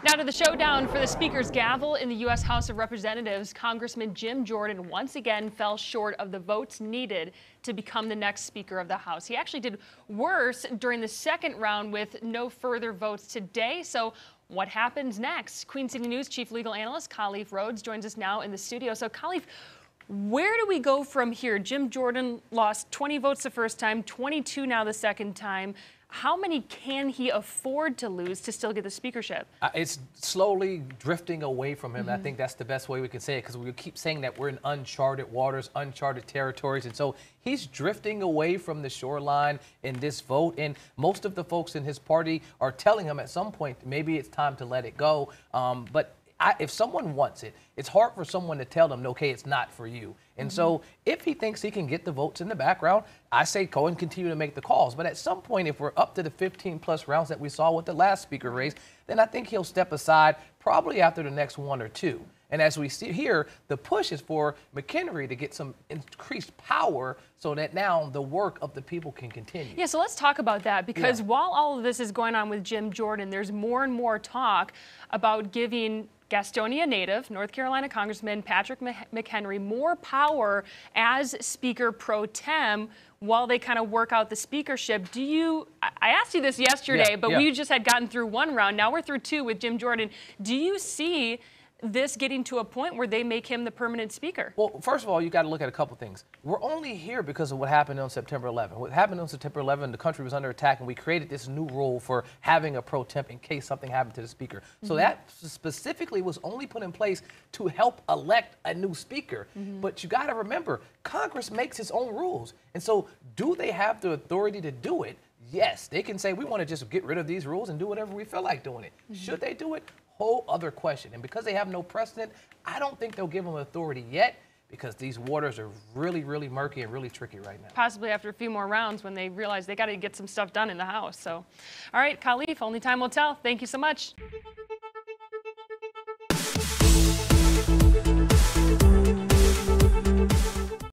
Now to the showdown for the Speaker's gavel in the U.S. House of Representatives. Congressman Jim Jordan once again fell short of the votes needed to become the next Speaker of the House. He actually did worse during the second round with no further votes today. So what happens next? Queen City News Chief Legal Analyst Khalif Rhodes joins us now in the studio. So Khalif, where do we go from here? Jim Jordan lost 20 votes the first time, 22 now the second time. How many can he afford to lose to still get the speakership? It's slowly drifting away from him. I think that's the best way we can say it, because we keep saying that we're in uncharted waters, uncharted territories. And so he's drifting away from the shoreline in this vote. And most of the folks in his party are telling him at some point, maybe it's time to let it go. If someone wants it, it's hard for someone to tell them, okay, it's not for you. And so if he thinks he can get the votes in the background, I say go and continue to make the calls. But at some point, if we're up to the 15+ rounds that we saw with the last speaker race, then I think he'll step aside probably after the next one or two. And as we see here, the push is for McHenry to get some increased power so that now the work of the people can continue. Yeah, so let's talk about that, because while all of this is going on with Jim Jordan, there's more and more talk about giving Gastonia native, North Carolina Congressman Patrick McHenry more power as Speaker pro tem while they kind of work out the speakership. I asked you this yesterday, but we just had gotten through one round. Now we're through two with Jim Jordan. Do you see this getting to a point where they make him the permanent speaker? Well, first of all, you got to look at a couple things. We're only here because of what happened on September 11th. What happened on September 11th, the country was under attack, and we created this new rule for having a pro temp in case something happened to the speaker. So that specifically was only put in place to help elect a new speaker. But you got to remember, Congress makes its own rules. And so do they have the authority to do it? Yes, they can say, we want to just get rid of these rules and do whatever we feel like doing it. Should they do it? Whole other question. And because they have no precedent, I don't think they'll give them authority yet, because these waters are really, really murky and really tricky right now. Possibly after a few more rounds when they realize they got to get some stuff done in the House. So, all right, Khalif, only time will tell. Thank you so much.